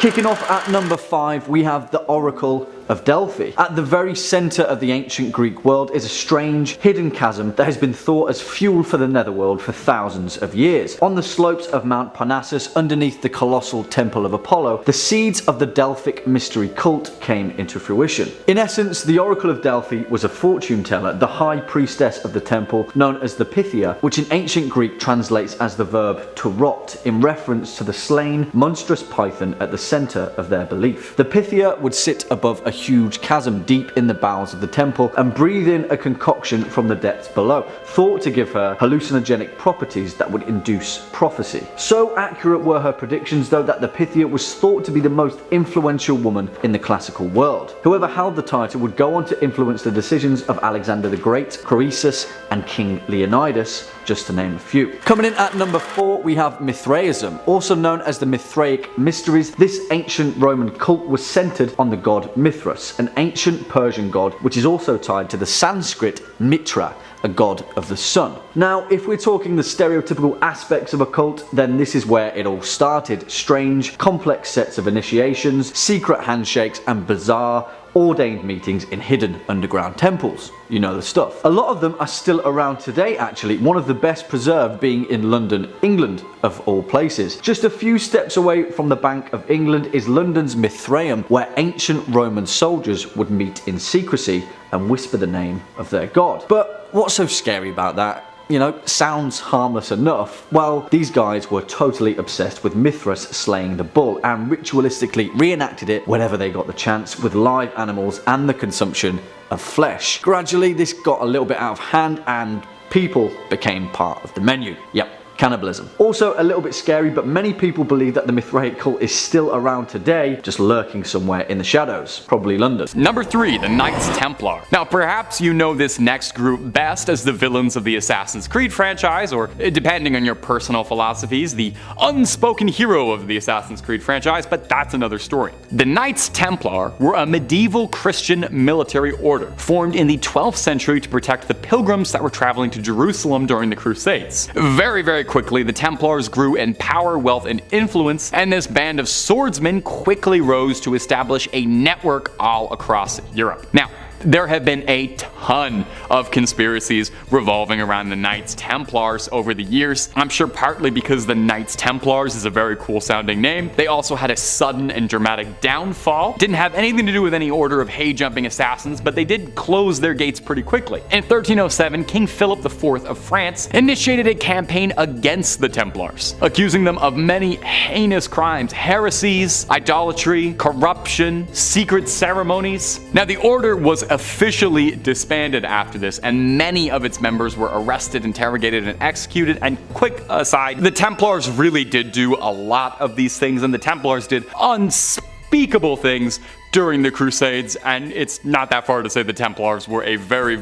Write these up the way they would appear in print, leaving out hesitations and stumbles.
Kicking off at number 5, we have the Oracle of Delphi. At the very centre of the ancient Greek world is a strange, hidden chasm that has been thought as fuel for the netherworld for thousands of years. On the slopes of Mount Parnassus, underneath the colossal Temple of Apollo, the seeds of the Delphic mystery cult came into fruition. In essence, the Oracle of Delphi was a fortune teller, the high priestess of the temple, known as the Pythia, which in ancient Greek translates as the verb to rot, in reference to the slain, monstrous python at the centre of their belief. The Pythia would sit above a huge chasm deep in the bowels of the temple and breathe in a concoction from the depths below, thought to give her hallucinogenic properties that would induce prophecy. So accurate were her predictions, though, that the Pythia was thought to be the most influential woman in the classical world. Whoever held the title would go on to influence the decisions of Alexander the Great, Croesus, and King Leonidas, just to name a few. Coming in at number 4, we have Mithraism, also known as the Mithraic Mysteries. This ancient Roman cult was centered on the god Mithras, an ancient Persian god which is also tied to the Sanskrit Mitra, a god of the sun. Now, if we're talking the stereotypical aspects of a cult, then this is where it all started. Strange, complex sets of initiations, secret handshakes, and bizarre, ordained meetings in hidden underground temples. You know the stuff. A lot of them are still around today, actually, one of the best preserved being in London, England, of all places. Just a few steps away from the Bank of England is London's Mithraeum, where ancient Roman soldiers would meet in secrecy and whisper the name of their god. But what's so scary about that? You know, sounds harmless enough. Well, these guys were totally obsessed with Mithras slaying the bull and ritualistically reenacted it whenever they got the chance with live animals and the consumption of flesh. Gradually, this got a little bit out of hand and people became part of the menu. Yep. Cannibalism. Also a little bit scary, but many people believe that the Mithraic cult is still around today, just lurking somewhere in the shadows, probably London. Number 3, the Knights Templar. Now perhaps you know this next group best as the villains of the Assassin's Creed franchise, or depending on your personal philosophies, the unspoken hero of the Assassin's Creed franchise, but that's another story. The Knights Templar were a medieval Christian military order formed in the 12th century to protect the pilgrims that were traveling to Jerusalem during the Crusades. Very quickly, the Templars grew in power, wealth, and influence, and this band of swordsmen quickly rose to establish a network all across Europe. Now, there have been a ton of conspiracies revolving around the Knights Templars over the years. I'm sure partly because the Knights Templars is a very cool sounding name. They also had a sudden and dramatic downfall. Didn't have anything to do with any order of hay-jumping assassins, but they did close their gates pretty quickly. In 1307, King Philip IV of France initiated a campaign against the Templars, accusing them of many heinous crimes, heresies, idolatry, corruption, secret ceremonies. Now, the order was officially disbanded after this, and many of its members were arrested, interrogated, and executed. And quick aside, the Templars really did do a lot of these things, and the Templars did unspeakable things during the Crusades, and it's not that far to say the Templars were a very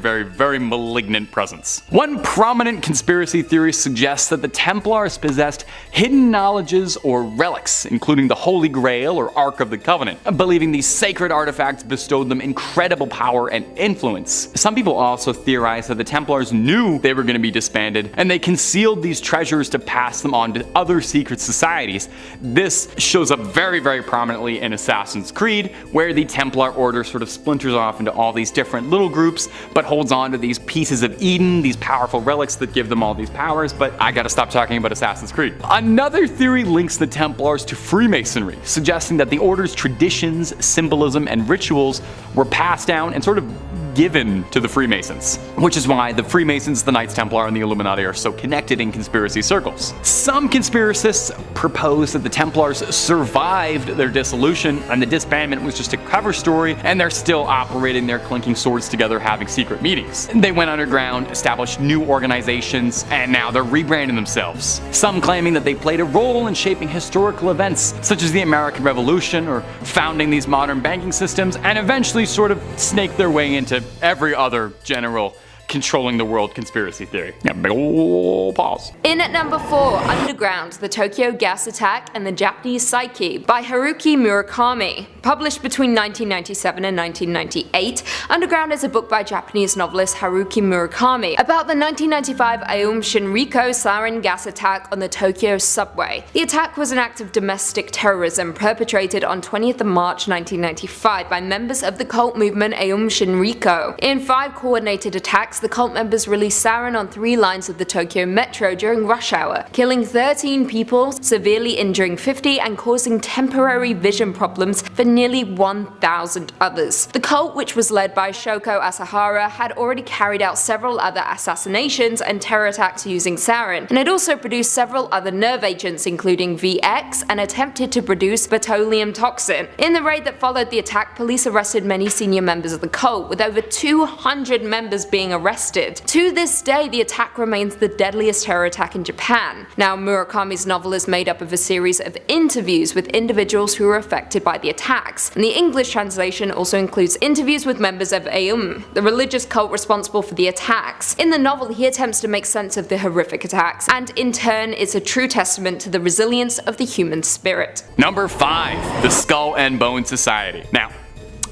malignant presence. One prominent conspiracy theory suggests that the Templars possessed hidden knowledges or relics, including the Holy Grail or Ark of the Covenant, believing these sacred artifacts bestowed them incredible power and influence. Some people also theorize that the Templars knew they were going to be disbanded, and they concealed these treasures to pass them on to other secret societies. This shows up very prominently in Assassin's Creed, where the Templar order sort of splinters off into all these different little groups, but holds on to these pieces of Eden, these powerful relics that give them all these powers. But I gotta stop talking about Assassin's Creed. Another theory links the Templars to Freemasonry, suggesting that the order's traditions, symbolism, and rituals were passed down and sort of given to the Freemasons, which is why the Freemasons, the Knights Templar, and the Illuminati are so connected in conspiracy circles. Some conspiracists propose that the Templars survived their dissolution and the disbandment was just a cover story, and they're still operating their clinking swords together, having secret meetings. They went underground, established new organizations, and now they're rebranding themselves. Some claiming that they played a role in shaping historical events such as the American Revolution or founding these modern banking systems, and eventually sort of snaked their way into every other general controlling the world conspiracy theory. Yeah, big ol' pause. In at number 4, Underground, the Tokyo Gas Attack and the Japanese Psyche by Haruki Murakami. Published between 1997 and 1998, Underground is a book by Japanese novelist Haruki Murakami about the 1995 Aum Shinriko sarin gas attack on the Tokyo subway. The attack was an act of domestic terrorism perpetrated on 20th of March 1995 by members of the cult movement Aum Shinriko. In 5 coordinated attacks, the cult members released sarin on 3 lines of the Tokyo metro during rush hour, killing 13 people, severely injuring 50 and causing temporary vision problems for nearly 1,000 others. The cult, which was led by Shoko Asahara, had already carried out several other assassinations and terror attacks using sarin, and had also produced several other nerve agents including VX and attempted to produce botulinum toxin. In the raid that followed the attack, police arrested many senior members of the cult, with over 200 members being arrested. To this day, the attack remains the deadliest terror attack in Japan. Now, Murakami's novel is made up of a series of interviews with individuals who were affected by the attacks, and the English translation also includes interviews with members of Aum, the religious cult responsible for the attacks. In the novel, he attempts to make sense of the horrific attacks, and in turn is a true testament to the resilience of the human spirit. Number 5, the Skull and Bone Society. Now,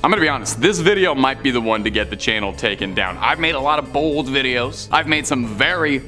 I'm gonna be honest, this video might be the one to get the channel taken down. I've made a lot of bold videos. I've made some very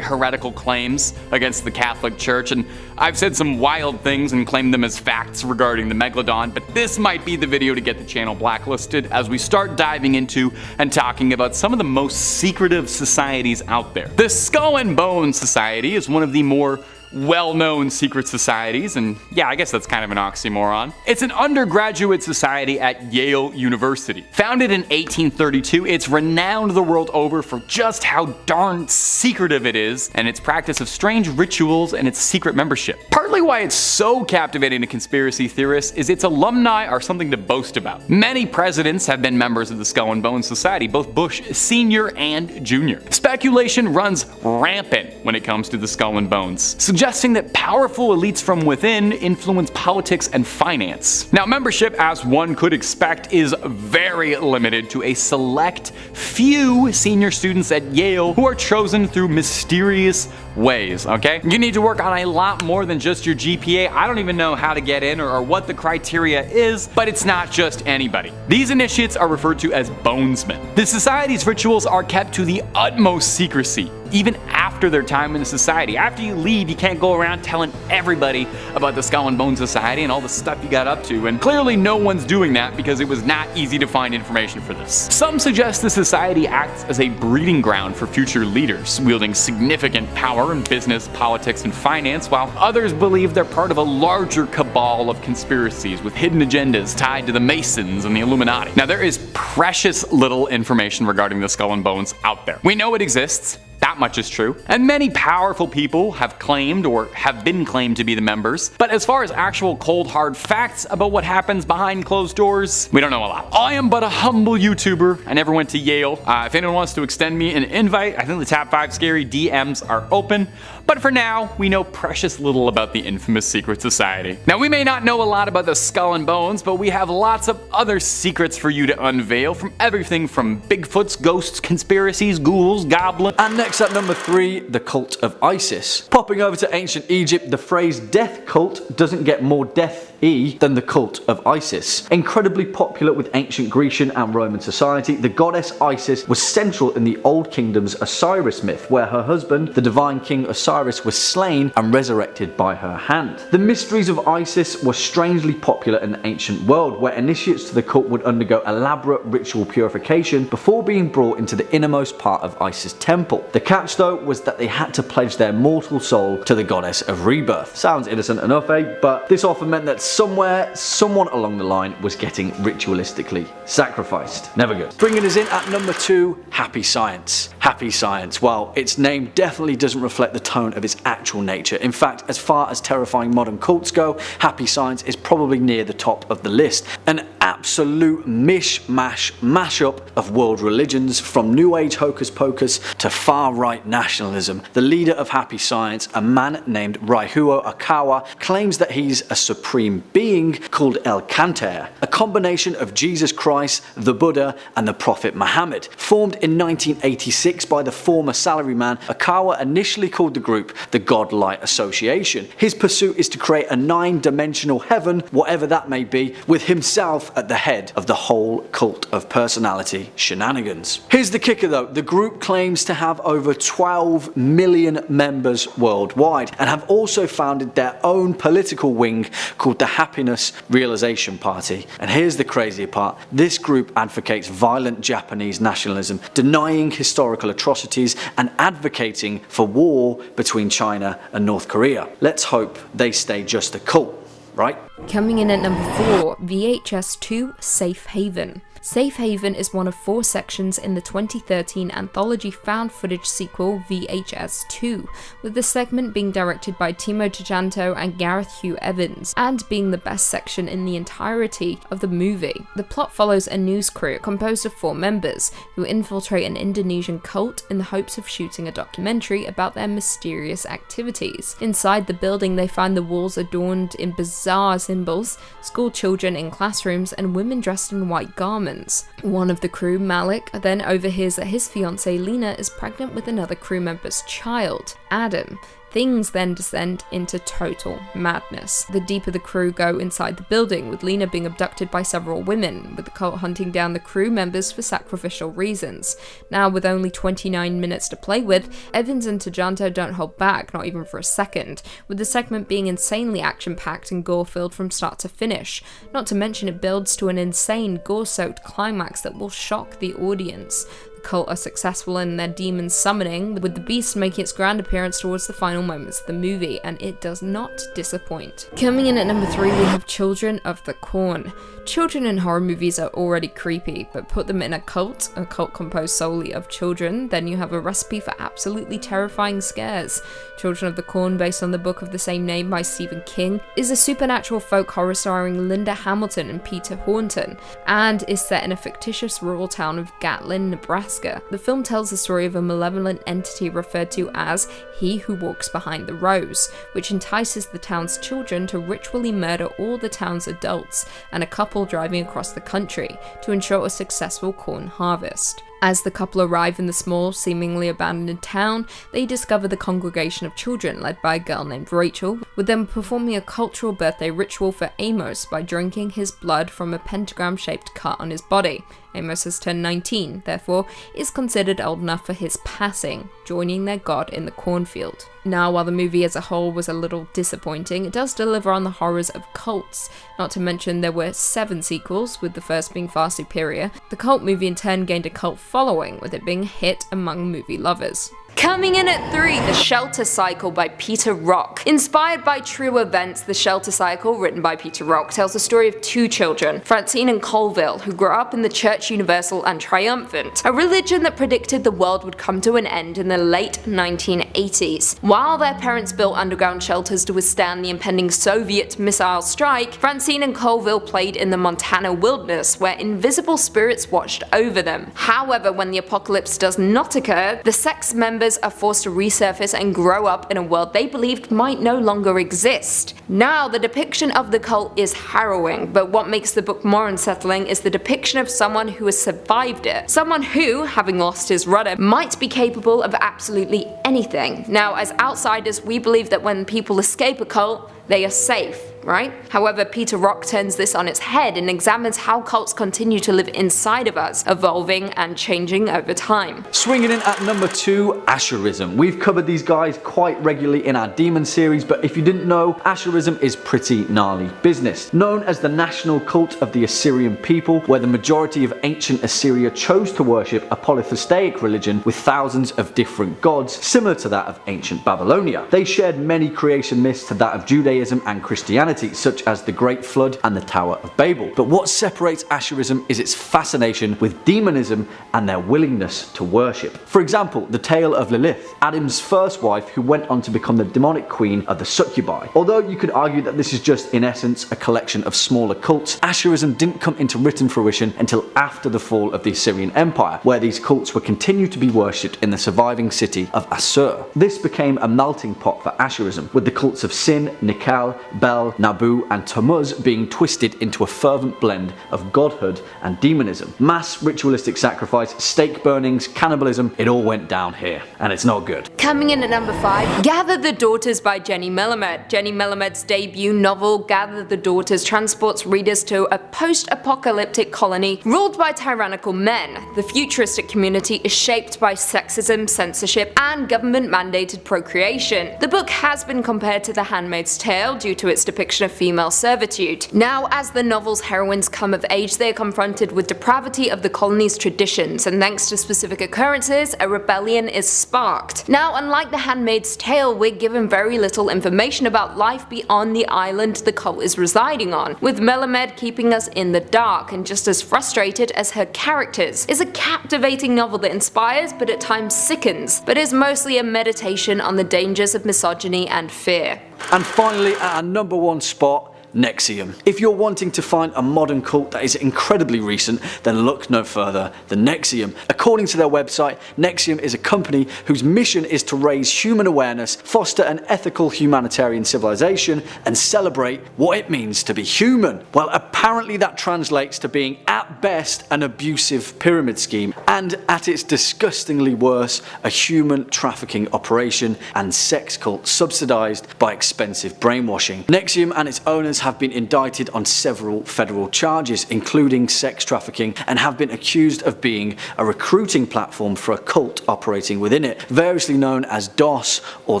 heretical claims against the Catholic Church, and I've said some wild things and claimed them as facts regarding the Megalodon, but this might be the video to get the channel blacklisted as we start diving into and talking about some of the most secretive societies out there. The Skull and Bone Society is one of the more well-known secret societies, and yeah, I guess that's kind of an oxymoron. It's an undergraduate society at Yale University. Founded in 1832, it's renowned the world over for just how darn secretive it is, and its practice of strange rituals and its secret membership. Partly why it's so captivating to conspiracy theorists is its alumni are something to boast about. Many presidents have been members of the Skull and Bone Society, both Bush Sr. and Jr. Speculation runs rampant when it comes to the Skull and Bones, suggesting that powerful elites from within influence politics and finance. Now, membership, as one could expect, is very limited to a select few senior students at Yale who are chosen through mysterious ways, okay? You need to work on a lot more than just your GPA. I don't even know how to get in or what the criteria is, but it's not just anybody. These initiates are referred to as bonesmen. The society's rituals are kept to the utmost secrecy, even after their time in the society. After you leave, you can't go around telling everybody about the Skull and Bone Society and all the stuff you got up to, and clearly no one's doing that because it was not easy to find information for this. Some suggest the society acts as a breeding ground for future leaders, wielding significant power in business, politics, and finance, while others believe they're part of a larger cabal of conspiracies with hidden agendas tied to the Masons and the Illuminati. Now, there is precious little information regarding the Skull and Bones out there. We know it exists. That much is true. And many powerful people have claimed or have been claimed to be the members. But as far as actual cold hard facts about what happens behind closed doors, we don't know a lot. I am but a humble YouTuber. I never went to Yale. If anyone wants to extend me an invite, I think the top 5 scary DMs are open. But for now, we know precious little about the infamous secret society. Now, we may not know a lot about the Skull and Bones, but we have lots of other secrets for you to unveil, from everything from Bigfoots, ghosts, conspiracies, ghouls, goblins. And next at number 3, the cult of Isis. Popping over to ancient Egypt, the phrase death cult doesn't get more death-y than the cult of Isis. Incredibly popular with ancient Grecian and Roman society, the goddess Isis was central in the Old Kingdom's Osiris myth, where her husband, the divine king Osiris, was slain and resurrected by her hand. The mysteries of Isis were strangely popular in the ancient world, where initiates to the cult would undergo elaborate ritual purification before being brought into the innermost part of Isis' temple. The catch, though, was that they had to pledge their mortal soul to the goddess of rebirth. Sounds innocent enough, eh? But this often meant that somewhere, someone along the line was getting ritualistically sacrificed. Never good. Bringing us in at number 2, Happy Science. Happy Science, well, its name definitely doesn't reflect the tone of its actual nature. In fact, as far as terrifying modern cults go, Happy Science is probably near the top of the list. An absolute mishmash mashup of world religions, from New Age hocus pocus to far-right nationalism. The leader of Happy Science, a man named Raihuo Akawa, claims that he's a supreme being called El Kanter, a combination of Jesus Christ, the Buddha, and the Prophet Muhammad. Formed in 1986 by the former salaryman, Akawa initially called the group the Godlight Association. His pursuit is to create a 9-dimensional heaven, whatever that may be, with himself at the head of the whole cult of personality shenanigans. Here's the kicker though, the group claims to have over 12 million members worldwide, and have also founded their own political wing called the Happiness Realization Party. And here's the crazier part, this group advocates violent Japanese nationalism, denying historical atrocities and advocating for war between China and North Korea. Let's hope they stay just a cult, right? Coming in at number 4, VHS2 Safe Haven. Safe Haven is one of 4 sections in the 2013 anthology found footage sequel VHS2, with the segment being directed by Timo Tjahjanto and Gareth Hugh Evans, and being the best section in the entirety of the movie. The plot follows a news crew composed of 4 members who infiltrate an Indonesian cult in the hopes of shooting a documentary about their mysterious activities. Inside the building they find the walls adorned in bizarre symbols, school children in classrooms, and women dressed in white garments. One of the crew, Malik, then overhears that his fiancée Lena is pregnant with another crew member's child, Adam. Things then descend into total madness. The deeper the crew go inside the building, with Lena being abducted by several women, with the cult hunting down the crew members for sacrificial reasons. Now, with only 29 minutes to play with, Evans and Tjahjanto don't hold back, not even for a second, with the segment being insanely action-packed and gore-filled from start to finish. Not to mention it builds to an insane gore-soaked climax that will shock the audience. Cult are successful in their demon summoning, with the beast making its grand appearance towards the final moments of the movie, and it does not disappoint. Coming in at number 3, we have Children of the Corn. Children in horror movies are already creepy, but put them in a cult composed solely of children, then you have a recipe for absolutely terrifying scares. Children of the Corn, based on the book of the same name by Stephen King, is a supernatural folk horror starring Linda Hamilton and Peter Horton, and is set in a fictitious rural town of Gatlin, Nebraska. The film tells the story of a malevolent entity referred to as He Who Walks Behind the Rose, which entices the town's children to ritually murder all the town's adults and a couple driving across the country to ensure a successful corn harvest. As the couple arrive in the small, seemingly abandoned town, they discover the congregation of children led by a girl named Rachel, with them performing a cultural birthday ritual for Amos by drinking his blood from a pentagram-shaped cut on his body. Amos has turned 19, therefore is considered old enough for his passing, joining their god in the cornfield. Now, while the movie as a whole was a little disappointing, it does deliver on the horrors of cults. Not to mention there were 7 sequels, with the first being far superior. The cult movie in turn gained a cult following, with it being a hit among movie lovers. Coming in at 3, The Shelter Cycle by Peter Rock. Inspired by true events, The Shelter Cycle, written by Peter Rock, tells the story of 2 children, Francine and Colville, who grew up in the Church Universal and Triumphant, a religion that predicted the world would come to an end in the late 1980s. While their parents built underground shelters to withstand the impending Soviet missile strike, Francine and Colville played in the Montana wilderness, where invisible spirits watched over them. However, when the apocalypse does not occur, the sex members are forced to resurface and grow up in a world they believed might no longer exist. Now, the depiction of the cult is harrowing, but what makes the book more unsettling is the depiction of someone who has survived it. Someone who, having lost his rudder, might be capable of absolutely anything. Now, as outsiders, we believe that when people escape a cult, they are safe, right? However, Peter Rock turns this on its head and examines how cults continue to live inside of us, evolving and changing over time. Swinging in at number 2, Asherism. We've covered these guys quite regularly in our Demon series, but if you didn't know, Asherism is pretty gnarly business. Known as the national cult of the Assyrian people, where the majority of ancient Assyria chose to worship a polytheistic religion with thousands of different gods, similar to that of ancient Babylonia. They shared many creation myths to that of Judaism and Christianity, humanity, such as the Great Flood and the Tower of Babel. But what separates Asherism is its fascination with demonism and their willingness to worship. For example, the tale of Lilith, Adam's first wife who went on to become the demonic queen of the succubi. Although you could argue that this is just in essence a collection of smaller cults, Asherism didn't come into written fruition until after the fall of the Assyrian Empire, where these cults were continued to be worshipped in the surviving city of Assur. This became a melting pot for Asherism, with the cults of Sin, Nikal, Bel, Nabu and Tammuz being twisted into a fervent blend of godhood and demonism. Mass ritualistic sacrifice, stake burnings, cannibalism, it all went down here, and it's not good. Coming in at number 5, Gather the Daughters by Jenny Melamed. Jenny Melamed's debut novel, Gather the Daughters, transports readers to a post-apocalyptic colony ruled by tyrannical men. The futuristic community is shaped by sexism, censorship, and government-mandated procreation. The book has been compared to The Handmaid's Tale due to its depiction of female servitude. Now, as the novel's heroines come of age, they are confronted with depravity of the colony's traditions, and thanks to specific occurrences, a rebellion is sparked. Now, unlike The Handmaid's Tale, we're given very little information about life beyond the island the cult is residing on, with Melamed keeping us in the dark and just as frustrated as her characters. It's a captivating novel that inspires but at times sickens, but is mostly a meditation on the dangers of misogyny and fear. And finally, at our number 1 spot, NXIVM. If you're wanting to find a modern cult that is incredibly recent, then look no further than NXIVM. According to their website, NXIVM is a company whose mission is to raise human awareness, foster an ethical humanitarian civilization, and celebrate what it means to be human. Well, apparently that translates to being at best an abusive pyramid scheme, and at its disgustingly worse, a human trafficking operation and sex cult subsidized by expensive brainwashing. NXIVM and its owners have been indicted on several federal charges, including sex trafficking, and have been accused of being a recruiting platform for a cult operating within it, variously known as DOS or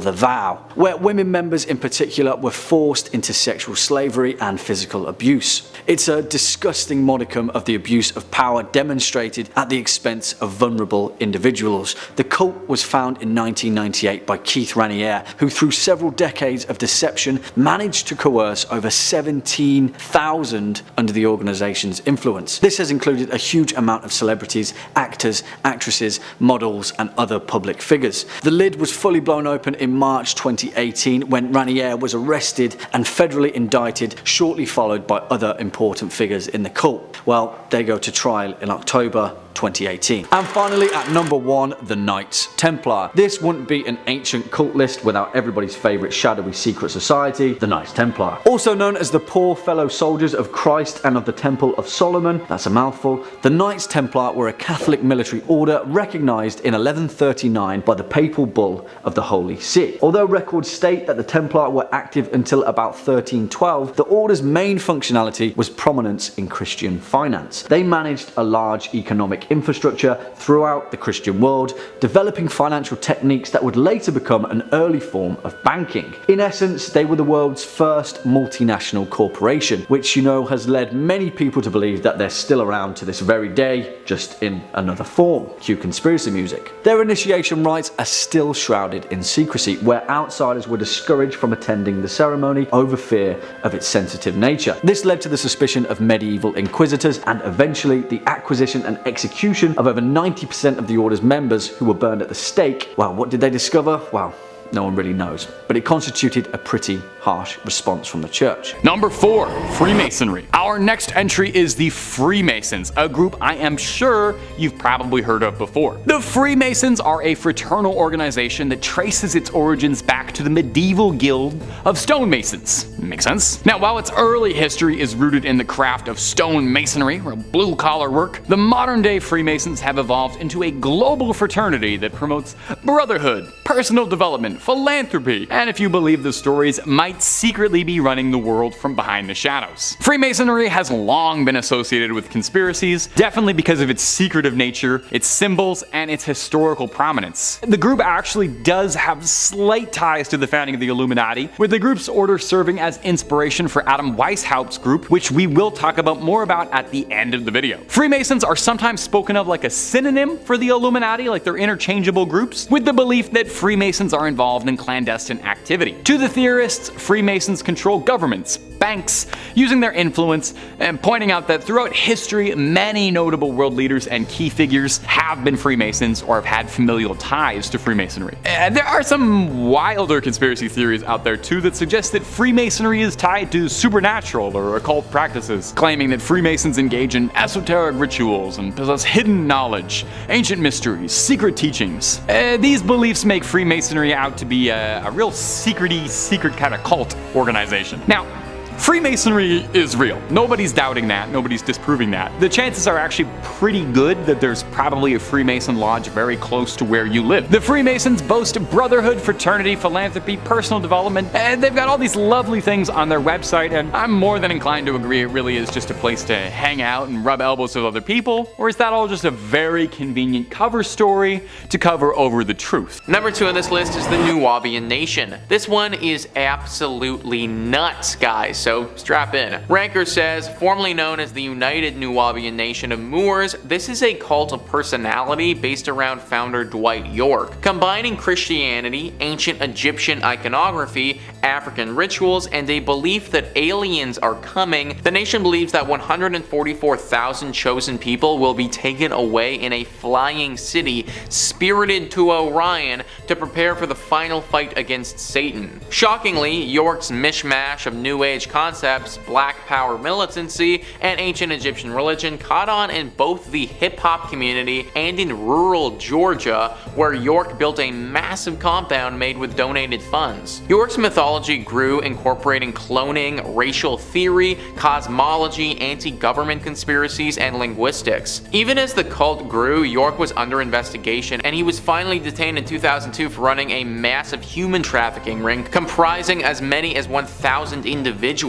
the Vow, where women members in particular were forced into sexual slavery and physical abuse. It's a disgusting modicum of the abuse of power demonstrated at the expense of vulnerable individuals. The cult was found in 1998 by Keith Raniere, who through several decades of deception managed to coerce over 17,000 under the organization's influence. This has included a huge amount of celebrities, actors, actresses, models and other public figures. The lid was fully blown open in March 2018 when Raniere was arrested and federally indicted, shortly followed by other important figures in the cult. Well, they go to trial in October 2018. And finally, at number 1, the Knights Templar. This wouldn't be an ancient cult list without everybody's favourite shadowy secret society, the Knights Templar. Also known as the poor fellow soldiers of Christ and of the Temple of Solomon, that's a mouthful, the Knights Templar were a Catholic military order recognised in 1139 by the papal bull of the Holy See. Although records state that the Templar were active until about 1312, the order's main functionality was prominence in Christian finance. They managed a large economic infrastructure throughout the Christian world, developing financial techniques that would later become an early form of banking. In essence, they were the world's first multinational corporation, which has led many people to believe that they're still around to this very day, just in another form. Cue conspiracy music. Their initiation rites are still shrouded in secrecy, where outsiders were discouraged from attending the ceremony over fear of its sensitive nature. This led to the suspicion of medieval inquisitors and eventually the acquisition and execution of over 90% of the order's members who were burned at the stake. Well, what did they discover? Well, no one really knows, but it constituted a pretty harsh response from the church. Number 4, Freemasonry. Our next entry is the Freemasons, a group I am sure you've probably heard of before. The Freemasons are a fraternal organization that traces its origins back to the medieval guild of stonemasons. Makes sense? Now, while its early history is rooted in the craft of stonemasonry, or blue-collar work, the modern-day Freemasons have evolved into a global fraternity that promotes brotherhood, personal development, philanthropy, and if you believe the stories, might secretly be running the world from behind the shadows. Freemasonry has long been associated with conspiracies, definitely because of its secretive nature, its symbols, and its historical prominence. The group actually does have slight ties to the founding of the Illuminati, with the group's order serving as inspiration for Adam Weishaupt's group, which we will talk about more about at the end of the video. Freemasons are sometimes spoken of like a synonym for the Illuminati, like they're interchangeable groups, with the belief that Freemasons are involved in clandestine activity. To the theorists, Freemasons control governments, banks, using their influence and pointing out that throughout history, many notable world leaders and key figures have been Freemasons or have had familial ties to Freemasonry. There are some wilder conspiracy theories out there too that suggest that Freemasonry is tied to supernatural or occult practices, claiming that Freemasons engage in esoteric rituals and possess hidden knowledge, ancient mysteries, secret teachings. These beliefs make Freemasonry out to be a real secret kind of cult organization. Now, Freemasonry is real. Nobody's doubting that. Nobody's disproving that. The chances are actually pretty good that there's probably a Freemason lodge very close to where you live. The Freemasons boast brotherhood, fraternity, philanthropy, personal development, and they've got all these lovely things on their website, and I'm more than inclined to agree it really is just a place to hang out and rub elbows with other people, or is that all just a very convenient cover story to cover over the truth? Number 2 on this list is the Nuwabian Nation. This one is absolutely nuts, guys, so strap in. Ranker says, formerly known as the United Nuwabian Nation of Moors, this is a cult of personality based around founder Dwight York. Combining Christianity, ancient Egyptian iconography, African rituals, and a belief that aliens are coming, the nation believes that 144,000 chosen people will be taken away in a flying city, spirited to Orion to prepare for the final fight against Satan. Shockingly, York's mishmash of New Age concepts, black power militancy, and ancient Egyptian religion caught on in both the hip-hop community and in rural Georgia, where York built a massive compound made with donated funds. York's mythology grew, incorporating cloning, racial theory, cosmology, anti-government conspiracies, and linguistics. Even as the cult grew, York was under investigation, and he was finally detained in 2002 for running a massive human trafficking ring comprising as many as 1,000 individuals.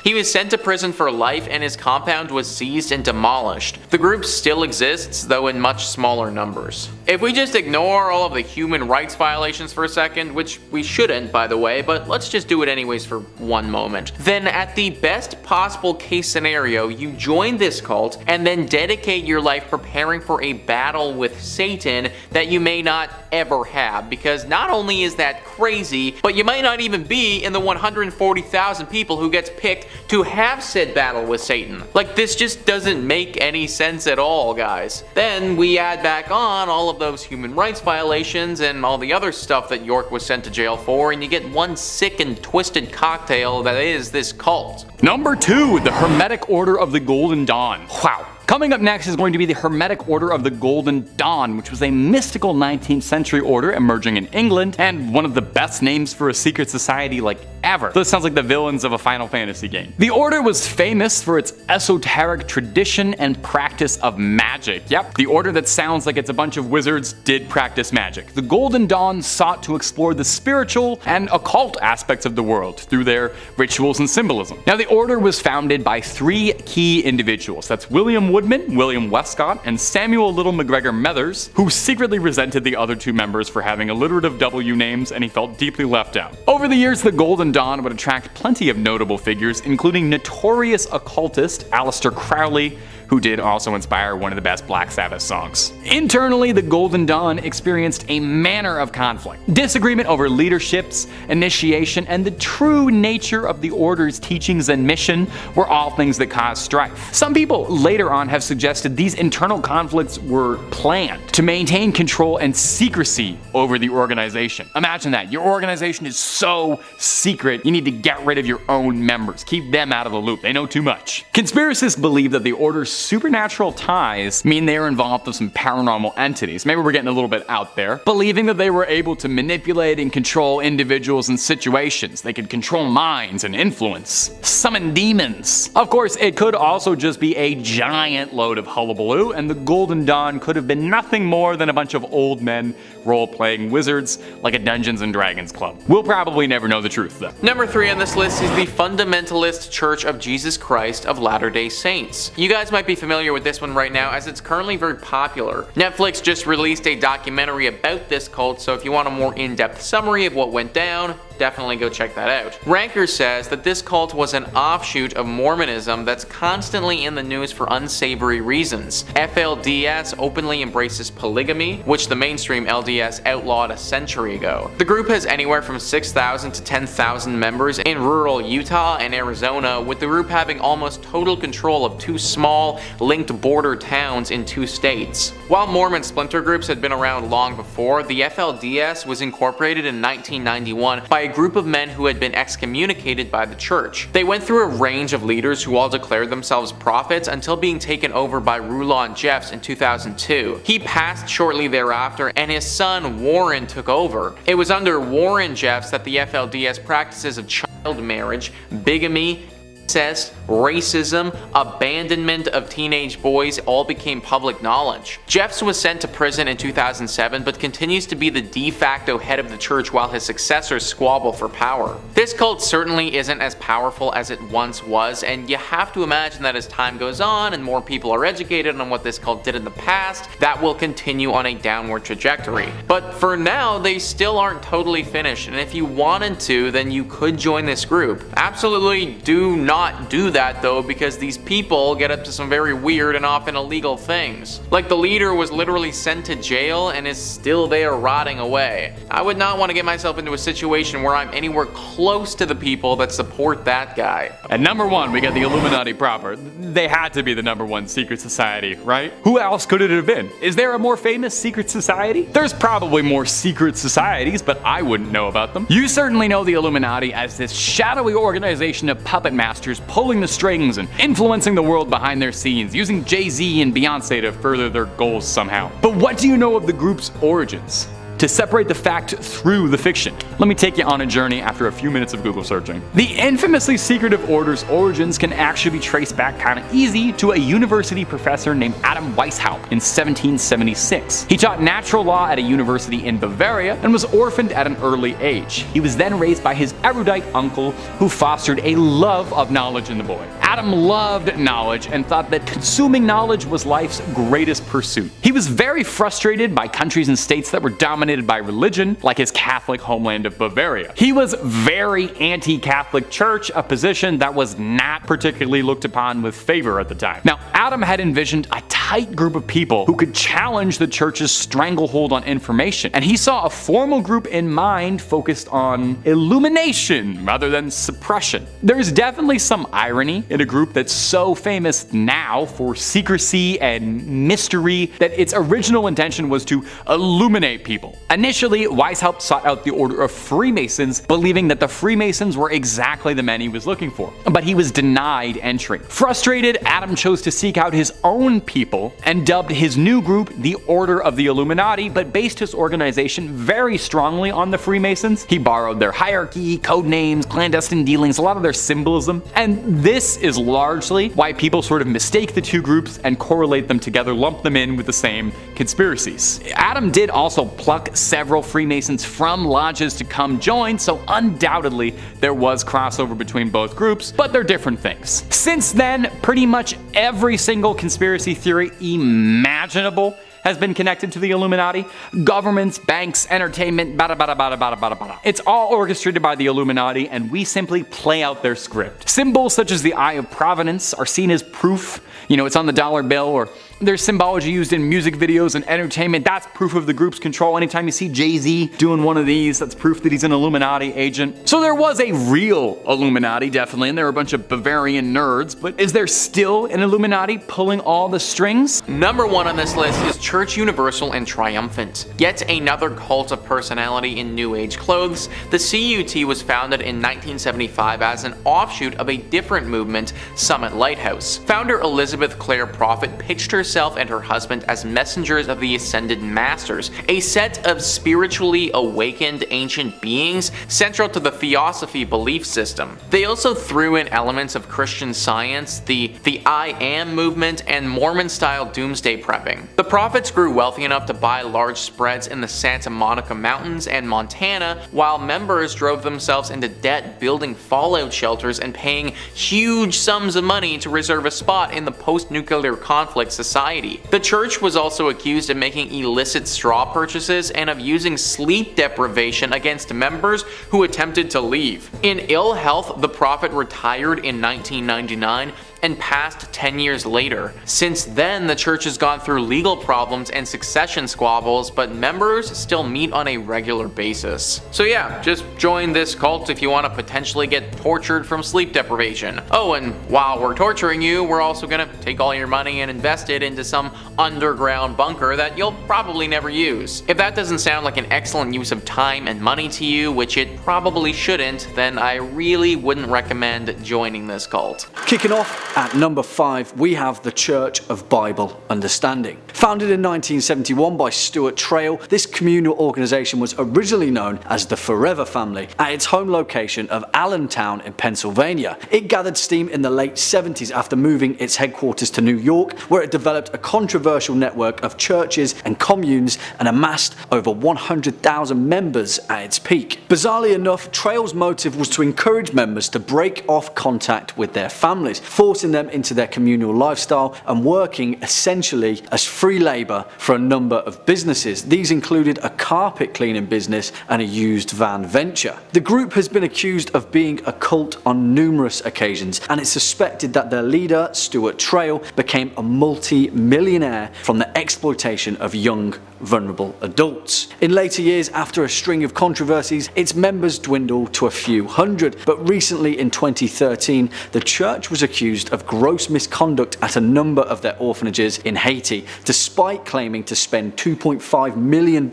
He was sent to prison for life, and his compound was seized and demolished. The group still exists, though in much smaller numbers. If we just ignore all of the human rights violations for a second, which we shouldn't by the way, but let's just do it anyways for one moment, then at the best possible case scenario, you join this cult and then dedicate your life preparing for a battle with Satan that you may not ever have, because not only is that crazy, but you might not even be in the 140,000 people who gets picked to have said battle with Satan. Like, this just doesn't make any sense at all, guys. Then we add back on all of those human rights violations and all the other stuff that York was sent to jail for, and you get one sick and twisted cocktail that is this cult. Number 2, the Hermetic Order of the Golden Dawn. Wow. Coming up next is going to be the Hermetic Order of the Golden Dawn, which was a mystical 19th century order emerging in England, and one of the best names for a secret society like ever. This sounds like the villains of a Final Fantasy game. The order was famous for its esoteric tradition and practice of magic. Yep, the order that sounds like it's a bunch of wizards did practice magic. The Golden Dawn sought to explore the spiritual and occult aspects of the world through their rituals and symbolism. Now, the order was founded by 3 key individuals. That's William Woodman, William Westcott, and Samuel Little McGregor Methers, who secretly resented the other 2 members for having alliterative W names, and he felt deeply left out. Over the years, the Golden Dawn would attract plenty of notable figures, including notorious occultist Aleister Crowley, who did also inspire one of the best Black Sabbath songs. Internally, the Golden Dawn experienced a manner of conflict. Disagreement over leaderships, initiation, and the true nature of the order's teachings and mission were all things that caused strife. Some people later on have suggested these internal conflicts were planned to maintain control and secrecy over the organization. Imagine that. Your organization is so secret, you need to get rid of your own members. Keep them out of the loop. They know too much. Conspiracists believe that the order's supernatural ties mean they are involved with some paranormal entities. Maybe we're getting a little bit out there. Believing that they were able to manipulate and control individuals and situations. They could control minds and influence. Summon demons. Of course, it could also just be a giant load of hullabaloo, and the Golden Dawn could have been nothing more than a bunch of old men role-playing wizards like a Dungeons and Dragons club. We'll probably never know the truth though. Number 3 on this list is the Fundamentalist Church of Jesus Christ of Latter-day Saints. You guys might be familiar with this one right now, as it's currently very popular. Netflix just released a documentary about this cult, so if you want a more in-depth summary of what went down, definitely go check that out. Ranker says that this cult was an offshoot of Mormonism that's constantly in the news for unsavory reasons. FLDS openly embraces polygamy, which the mainstream LDS outlawed a century ago. The group has anywhere from 6,000 to 10,000 members in rural Utah and Arizona, with the group having almost total control of 2 small, linked border towns in 2 states. While Mormon splinter groups had been around long before, the FLDS was incorporated in 1991 by a group of men who had been excommunicated by the church. They went through a range of leaders who all declared themselves prophets until being taken over by Rulon Jeffs in 2002. He passed shortly thereafter and his son Warren took over. It was under Warren Jeffs that the FLDS practices of child marriage, bigamy, incest, racism, abandonment of teenage boys all became public knowledge. Jeffs was sent to prison in 2007 but continues to be the de facto head of the church while his successors squabble for power. This cult certainly isn't as powerful as it once was, and you have to imagine that as time goes on and more people are educated on what this cult did in the past, that will continue on a downward trajectory. But for now, they still aren't totally finished, and if you wanted to, then you could join this group. Absolutely do not do that though, because these people get up to some very weird and often illegal things. Like the leader was literally sent to jail and is still there rotting away. I would not want to get myself into a situation where I'm anywhere close to the people that support that guy. At number 1, we got the Illuminati proper. They had to be the number 1 secret society, right? Who else could it have been? Is there a more famous secret society? There's probably more secret societies, but I wouldn't know about them. You certainly know the Illuminati as this shadowy organization of puppet masters pulling the strings and influencing the world behind their scenes, using Jay-Z and Beyonce to further their goals somehow. But what do you know of the group's origins? To separate the fact through the fiction, let me take you on a journey after a few minutes of Google searching. The infamously secretive order's origins can actually be traced back kinda easy to a university professor named Adam Weishaupt in 1776. He taught natural law at a university in Bavaria and was orphaned at an early age. He was then raised by his erudite uncle, who fostered a love of knowledge in the boy. Adam loved knowledge and thought that consuming knowledge was life's greatest pursuit. He was very frustrated by countries and states that were dominated by religion, like his Catholic homeland of Bavaria. He was very anti-Catholic Church, a position that was not particularly looked upon with favor at the time. Now, Adam had envisioned a tight group of people who could challenge the church's stranglehold on information, and he saw a formal group in mind focused on illumination rather than suppression. There's definitely some irony in a group that's so famous now for secrecy and mystery that its original intention was to illuminate people. Initially, Weishaupt sought out the order of Freemasons, believing that the Freemasons were exactly the men he was looking for, but he was denied entry. Frustrated, Adam chose to seek out his own people and dubbed his new group the Order of the Illuminati, but based his organization very strongly on the Freemasons. He borrowed their hierarchy, code names, clandestine dealings, a lot of their symbolism, and this is largely why people sort of mistake the two groups and correlate them together, lump them in with the same conspiracies. Adam did also pluck several Freemasons from lodges to come join, so undoubtedly there was crossover between both groups, but they're different things. Since then, pretty much every single conspiracy theory imaginable has been connected to the Illuminati. Governments, banks, entertainment, bada bada bada bada bada bada. It's all orchestrated by the Illuminati, and we simply play out their script. Symbols such as the Eye of Providence are seen as proof. You know, it's on the dollar bill, or there's symbology used in music videos and entertainment. That's proof of the group's control. Anytime you see Jay-Z doing one of these, that's proof that he's an Illuminati agent. So there was a real Illuminati, definitely, and there were a bunch of Bavarian nerds, but is there still an Illuminati pulling all the strings? Number 1 on this list is Church Universal and Triumphant. Yet another cult of personality in New Age clothes, the CUT was founded in 1975 as an offshoot of a different movement, Summit Lighthouse. Founder Elizabeth Clare Prophet pitched herself and her husband as messengers of the Ascended Masters, a set of spiritually awakened ancient beings central to the Theosophy belief system. They also threw in elements of Christian Science, the I Am movement, and Mormon-style doomsday prepping. The prophets grew wealthy enough to buy large spreads in the Santa Monica Mountains and Montana, while members drove themselves into debt building fallout shelters and paying huge sums of money to reserve a spot in the post-nuclear conflict society society. The church was also accused of making illicit straw purchases and of using sleep deprivation against members who attempted to leave. In ill health, the prophet retired in 1999 and passed 10 years later. Since then, the church has gone through legal problems and succession squabbles, but members still meet on a regular basis. So yeah, just join this cult if you want to potentially get tortured from sleep deprivation. Oh, and while we're torturing you, we're also gonna take all your money and invest it into some underground bunker that you'll probably never use. If that doesn't sound like an excellent use of time and money to you, which it probably shouldn't, then I really wouldn't recommend joining this cult. Kicking off at number 5, we have the Church of Bible Understanding. Founded in 1971 by Stuart Trail, this communal organization was originally known as the Forever Family at its home location of Allentown in Pennsylvania. It gathered steam in the late 70s after moving its headquarters to New York, where it developed a controversial network of churches and communes and amassed over 100,000 members at its peak. Bizarrely enough, Trail's motive was to encourage members to break off contact with their families, forcing them into their communal lifestyle and working essentially as free labour for a number of businesses. These included a carpet cleaning business and a used van venture. The group has been accused of being a cult on numerous occasions, and it's suspected that their leader, Stuart Trail, became a multi-millionaire from the exploitation of young, vulnerable adults. In later years, after a string of controversies, its members dwindled to a few hundred, but recently in 2013, the church was accused of gross misconduct at a number of their orphanages in Haiti, despite claiming to spend $2.5 million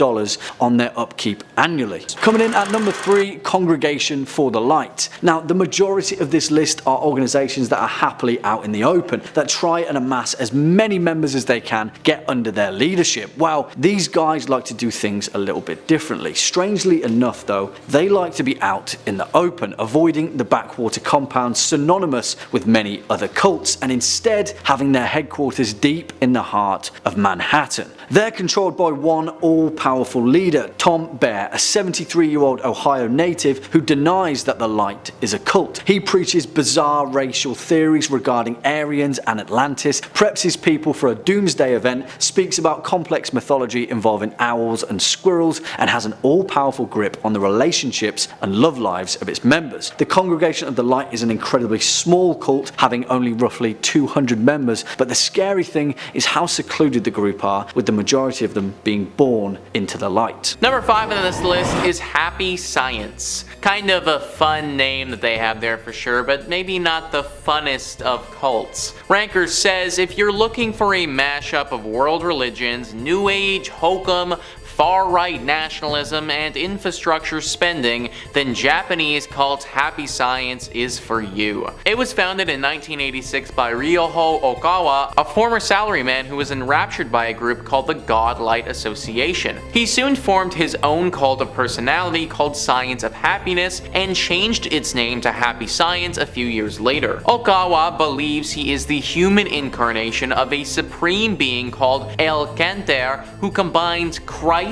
on their upkeep annually. Coming in at number 3, Congregation for the Light. Now, the majority of this list are organizations that are happily out in the open, that try and amass as many members as they can get under their leadership. Well, these guys like to do things a little bit differently. Strangely enough though, they like to be out in the open, avoiding the backwater compounds synonymous with many other cults, and instead having their headquarters deep in the heart of Manhattan. They're controlled by one all-powerful leader, Tom Bear, a 73-year-old Ohio native who denies that the light is a cult. He preaches bizarre racial theories regarding Aryans and Atlantis, preps his people for a doomsday event, speaks about complex mythology involving owls and squirrels, and has an all-powerful grip on the relationships and love lives of its members. The Congregation of the Light is an incredibly small cult, having only roughly 200 members, but the scary thing is how secluded the group are, with the majority of them being born into the light. Number 5 on this list is Happy Science. Kind of a fun name that they have there for sure, but maybe not the funnest of cults. Ranker says if you're looking for a mashup of world religions, New Age, hokum, far-right nationalism, and infrastructure spending, then Japanese cult Happy Science is for you. It was founded in 1986 by Ryoho Okawa, a former salaryman who was enraptured by a group called the Godlight Association. He soon formed his own cult of personality called Science of Happiness and changed its name to Happy Science a few years later. Okawa believes he is the human incarnation of a supreme being called El Kanter, who combines Christ,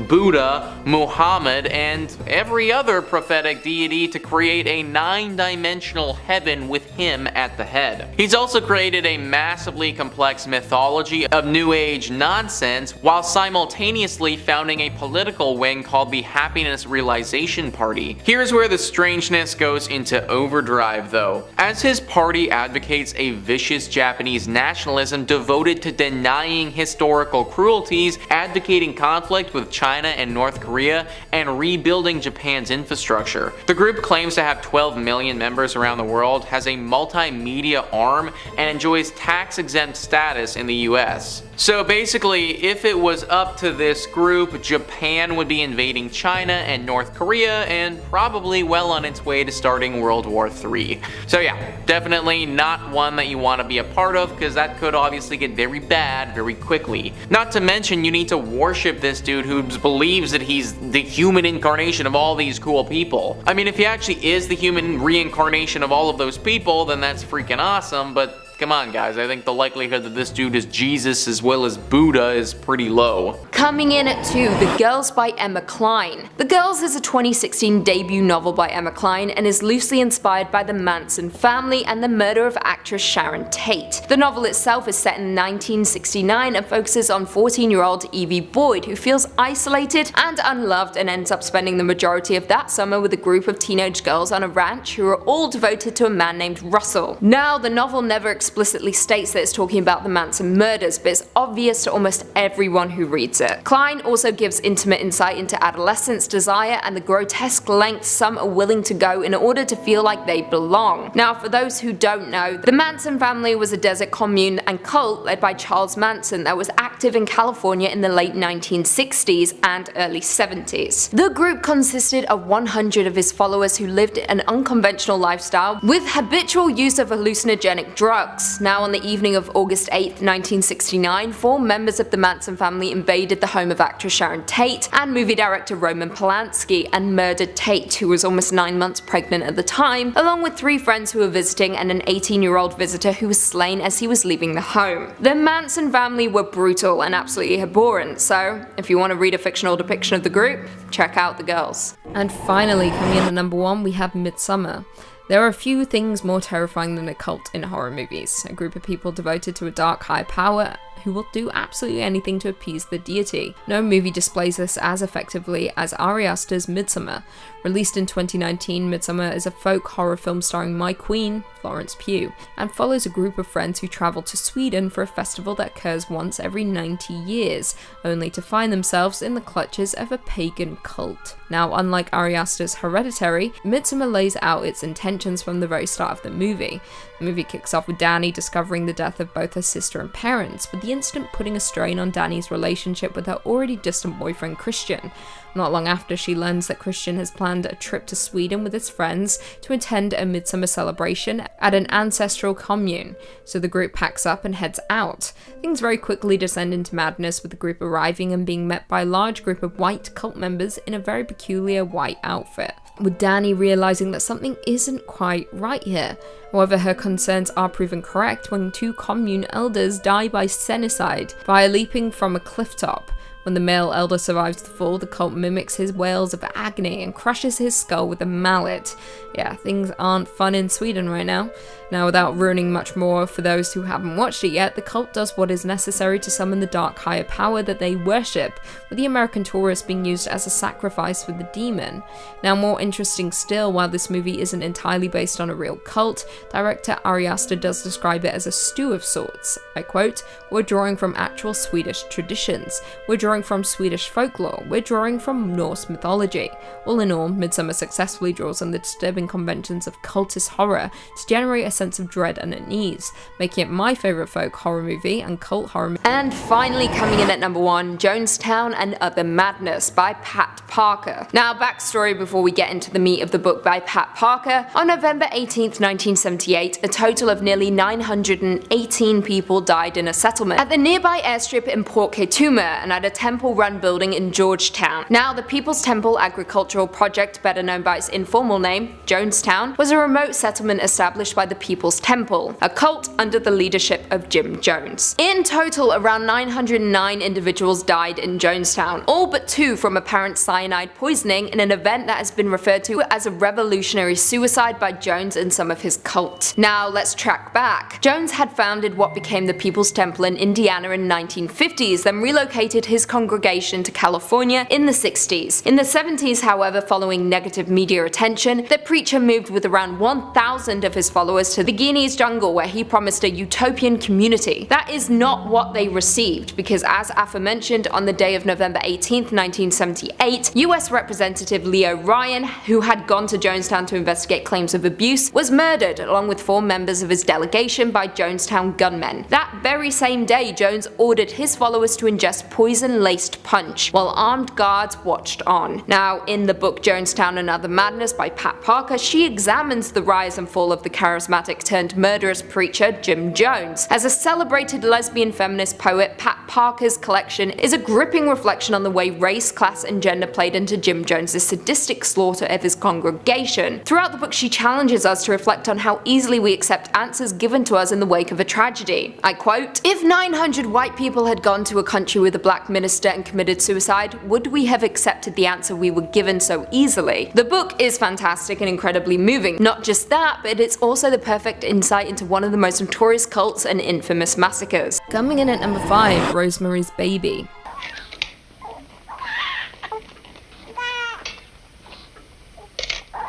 Buddha, Muhammad, and every other prophetic deity to create a 9-dimensional heaven with him at the head. He's also created a massively complex mythology of New Age nonsense, while simultaneously founding a political wing called the Happiness Realization Party. Here's where the strangeness goes into overdrive though. As his party advocates a vicious Japanese nationalism devoted to denying historical cruelties, advocating conflict with China and North Korea, and rebuilding Japan's infrastructure. The group claims to have 12 million members around the world, has a multimedia arm, and enjoys tax-exempt status in the US. So basically, if it was up to this group, Japan would be invading China and North Korea, and probably well on its way to starting World War III. So yeah, definitely not one that you want to be a part of, because that could obviously get very bad very quickly. Not to mention, you need to worship this dude who believes that he's the human incarnation of all these cool people. I mean, if he actually is the human reincarnation of all of those people, then that's freaking awesome, but come on guys, I think the likelihood that this dude is Jesus as well as Buddha is pretty low. Coming in at 2, The Girls by Emma Cline. The Girls is a 2016 debut novel by Emma Cline and is loosely inspired by the Manson family and the murder of actress Sharon Tate. The novel itself is set in 1969 and focuses on 14-year-old Evie Boyd, who feels isolated and unloved and ends up spending the majority of that summer with a group of teenage girls on a ranch who are all devoted to a man named Russell. Now, the novel never explicitly states that it's talking about the Manson murders, but it's obvious to almost everyone who reads it. Cline also gives intimate insight into adolescence, desire, and the grotesque lengths some are willing to go in order to feel like they belong. Now, for those who don't know, the Manson family was a desert commune and cult led by Charles Manson that was active in California in the late 1960s and early 70s. The group consisted of 100 of his followers who lived an unconventional lifestyle with habitual use of hallucinogenic drugs. Now, on the evening of August 8, 1969, 4 members of the Manson family invaded the home of actress Sharon Tate and movie director Roman Polanski and murdered Tate, who was almost 9 months pregnant at the time, along with 3 friends who were visiting and an 18-year-old visitor who was slain as he was leaving the home. The Manson family were brutal and absolutely abhorrent, so if you want to read a fictional depiction of the group, check out The Girls. And finally, coming in at number 1, we have Midsummer. There are a few things more terrifying than a cult in horror movies. A group of people devoted to a dark higher power who will do absolutely anything to appease the deity. No movie displays this as effectively as Ari Aster's Midsummer. Released in 2019, Midsummer is a folk horror film starring my queen, Florence Pugh, and follows a group of friends who travel to Sweden for a festival that occurs once every 90 years, only to find themselves in the clutches of a pagan cult. Now, unlike Ari Aster's Hereditary, Midsummer lays out its intentions from the very start of the movie. The movie kicks off with Dani discovering the death of both her sister and parents, with the incident putting a strain on Dani's relationship with her already distant boyfriend Christian. Not long after, she learns that Christian has planned a trip to Sweden with his friends to attend a midsummer celebration at an ancestral commune, so the group packs up and heads out. Things very quickly descend into madness, with the group arriving and being met by a large group of white cult members in a very peculiar white outfit, with Dani realizing that something isn't quite right here. However, her concerns are proven correct when 2 commune elders die by senicide via leaping from a cliff top. When the male elder survives the fall, the cult mimics his wails of agony and crushes his skull with a mallet. Yeah, things aren't fun in Sweden right now. Now, without ruining much more for those who haven't watched it yet, the cult does what is necessary to summon the dark higher power that they worship, with the American tourist being used as a sacrifice for the demon. Now, more interesting still, while this movie isn't entirely based on a real cult, director Ari Aster does describe it as a stew of sorts. I quote, "We're drawing from actual Swedish traditions. We're drawing from Swedish folklore. We're drawing from Norse mythology." All in all, Midsummer successfully draws on the disturbing conventions of cultist horror to generate a sense of dread and unease, making it my favourite folk horror movie and cult horror movie. And finally, coming in at number 1, Jonestown and Other Madness by Pat Parker. Now, backstory before we get into the meat of the book by Pat Parker. On November 18th, 1978, a total of nearly 918 people died in a settlement at the nearby airstrip in Port Ketuma and at a temple-run building in Georgetown. Now, the People's Temple Agricultural Project, better known by its informal name, Jonestown, was a remote settlement established by the People's Temple, a cult under the leadership of Jim Jones. In total, around 909 individuals died in Jonestown, all but 2 from apparent cyanide poisoning in an event that has been referred to as a revolutionary suicide by Jones and some of his cult. Now, let's track back. Jones had founded what became the People's Temple in Indiana in the 1950s, then relocated his congregation to California in the 60s. In the 70s, however, following negative media attention, the preacher moved with around 1,000 of his followers to the Guineas jungle, where he promised a utopian community. That is not what they received, because as aforementioned, on the day of November 18th, 1978, US Representative Leo Ryan, who had gone to Jonestown to investigate claims of abuse, was murdered along with 4 members of his delegation by Jonestown gunmen. That very same day, Jones ordered his followers to ingest poison adrenaline-laced punch, while armed guards watched on. Now, in the book Jonestown and Other Madness by Pat Parker, she examines the rise and fall of the charismatic-turned-murderous preacher Jim Jones. As a celebrated lesbian feminist poet, Pat Parker's collection is a gripping reflection on the way race, class, and gender played into Jim Jones's sadistic slaughter of his congregation. Throughout the book, she challenges us to reflect on how easily we accept answers given to us in the wake of a tragedy. I quote, "If 900 white people had gone to a country with a black minister and committed suicide, would we have accepted the answer we were given so easily?" The book is fantastic and incredibly moving. Not just that, but it's also the perfect insight into one of the most notorious cults and infamous massacres. Coming in at number 5, Rosemary's Baby.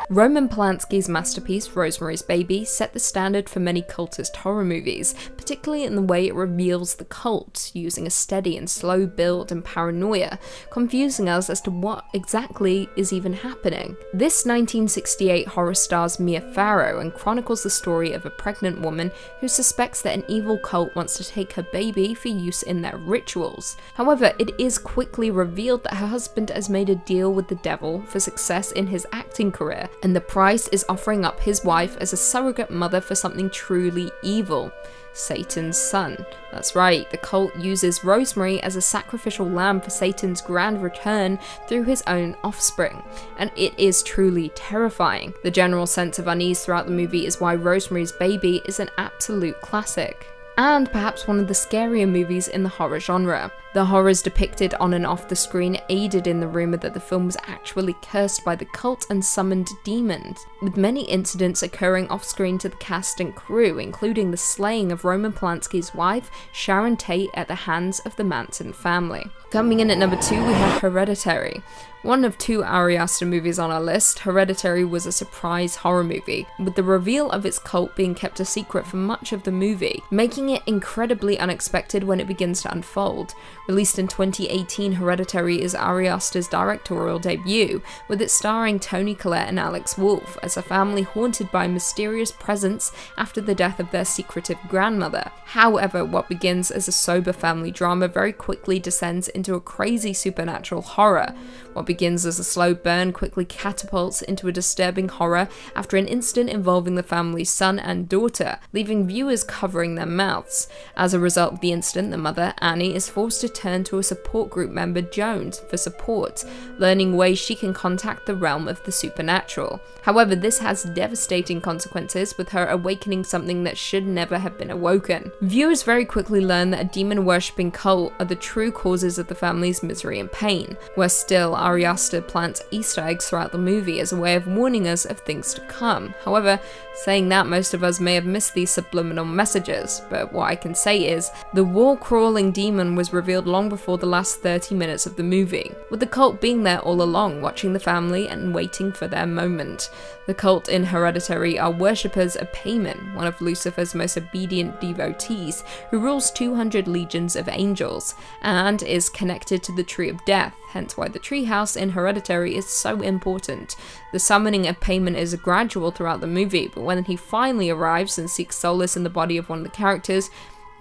Roman Polanski's masterpiece, Rosemary's Baby, set the standard for many cultist horror movies, particularly in the way it reveals the cult, using a steady and slow build and paranoia, confusing us as to what exactly is even happening. This 1968 horror stars Mia Farrow and chronicles the story of a pregnant woman who suspects that an evil cult wants to take her baby for use in their rituals. However, it is quickly revealed that her husband has made a deal with the devil for success in his acting career, and the price is offering up his wife as a surrogate mother for something truly evil: Satan's son. That's right, the cult uses Rosemary as a sacrificial lamb for Satan's grand return through his own offspring, and it is truly terrifying. The general sense of unease throughout the movie is why Rosemary's Baby is an absolute classic, and perhaps one of the scarier movies in the horror genre. The horrors depicted on and off the screen aided in the rumour that the film was actually cursed by the cult and summoned demons, with many incidents occurring off-screen to the cast and crew, including the slaying of Roman Polanski's wife, Sharon Tate, at the hands of the Manson family. Coming in at number 2, we have Hereditary. One of 2 Ari Aster movies on our list, Hereditary was a surprise horror movie, with the reveal of its cult being kept a secret for much of the movie, making it incredibly unexpected when it begins to unfold. Released in 2018, Hereditary is Ari Aster's directorial debut, with it starring Toni Collette and Alex Wolff as a family haunted by a mysterious presence after the death of their secretive grandmother. However, what begins as a sober family drama very quickly descends into a crazy supernatural horror. What begins as a slow burn quickly catapults into a disturbing horror after an incident involving the family's son and daughter, leaving viewers covering their mouths. As a result of the incident, the mother, Annie, is forced to turn to a support group member, Jones, for support, learning ways she can contact the realm of the supernatural. However, this has devastating consequences, with her awakening something that should never have been awoken. Viewers very quickly learn that a demon-worshipping cult are the true causes of the family's misery and pain. Worse still, Ari Aster plants Easter eggs throughout the movie as a way of warning us of things to come. However, saying that, most of us may have missed these subliminal messages, but what I can say is, the wall-crawling demon was revealed long before the last 30 minutes of the movie, with the cult being there all along, watching the family and waiting for their moment. The cult in Hereditary are worshippers of Paimon, one of Lucifer's most obedient devotees, who rules 200 legions of angels, and is connected to the Tree of Death, hence why the treehouse in Hereditary is so important. The summoning of Paimon is gradual throughout the movie, but when he finally arrives and seeks solace in the body of one of the characters,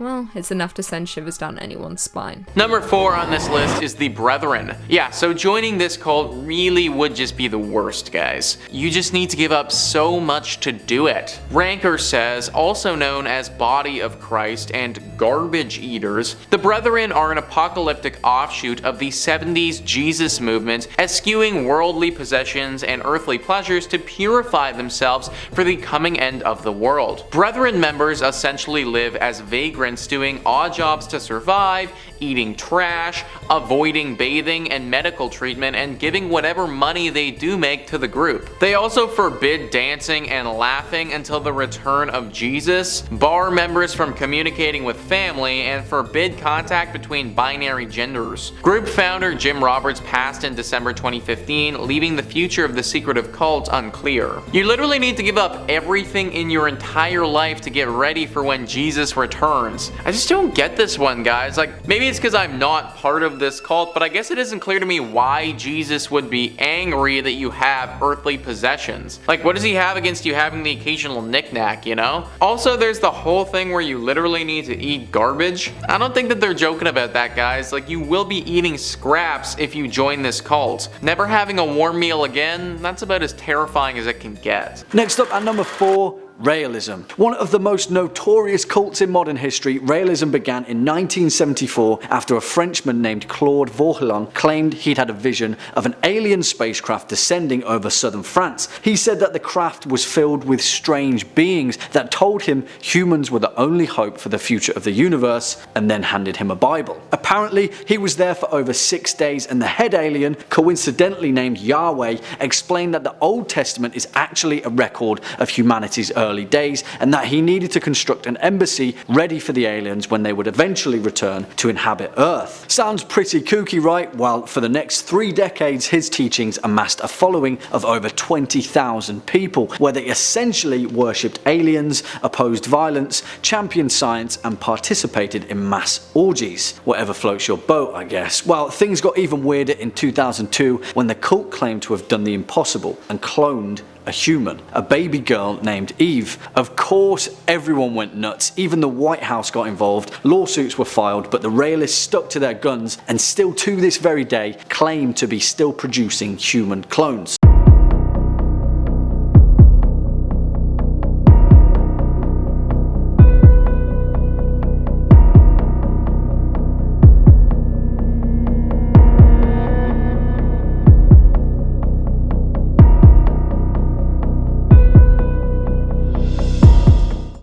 well, it's enough to send shivers down anyone's spine. Number 4 on this list is the Brethren. Yeah, so joining this cult really would just be the worst, guys. You just need to give up so much to do it. Ranker says, also known as Body of Christ and Garbage Eaters, the Brethren are an apocalyptic offshoot of the 70s Jesus movement, eschewing worldly possessions and earthly pleasures to purify themselves for the coming end of the world. Brethren members essentially live as vagrants doing odd jobs to survive, eating trash, avoiding bathing and medical treatment, and giving whatever money they do make to the group. They also forbid dancing and laughing until the return of Jesus, bar members from communicating with family, and forbid contact between binary genders. Group founder Jim Roberts passed in December 2015, leaving the future of the secretive cult unclear. You literally need to give up everything in your entire life to get ready for when Jesus returns. horns. I just don't get this one, guys. Like, maybe it's because I'm not part of this cult, but I guess it isn't clear to me why Jesus would be angry that you have earthly possessions. Like, what does he have against you having the occasional knickknack, you know? Also, there's the whole thing where you literally need to eat garbage. I don't think that they're joking about that, guys. Like, you will be eating scraps if you join this cult. Never having a warm meal again, that's about as terrifying as it can get. Next up at number 4, Raëlism. One of the most notorious cults in modern history, Raëlism began in 1974 after a Frenchman named Claude Vauquelin claimed he'd had a vision of an alien spacecraft descending over southern France. He said that the craft was filled with strange beings that told him humans were the only hope for the future of the universe, and then handed him a Bible. Apparently, he was there for over 6 days, and the head alien, coincidentally named Yahweh, explained that the Old Testament is actually a record of humanity's early days, and that he needed to construct an embassy ready for the aliens when they would eventually return to inhabit Earth. Sounds pretty kooky, right? Well, for the next 3 decades his teachings amassed a following of over 20,000 people, where they essentially worshipped aliens, opposed violence, championed science, and participated in mass orgies. Whatever floats your boat, I guess. Well, things got even weirder in 2002 when the cult claimed to have done the impossible and cloned a human, a baby girl named Eve. Of course, everyone went nuts. Even the White House got involved. Lawsuits were filed, but the Raëlists stuck to their guns and still to this very day claim to be still producing human clones.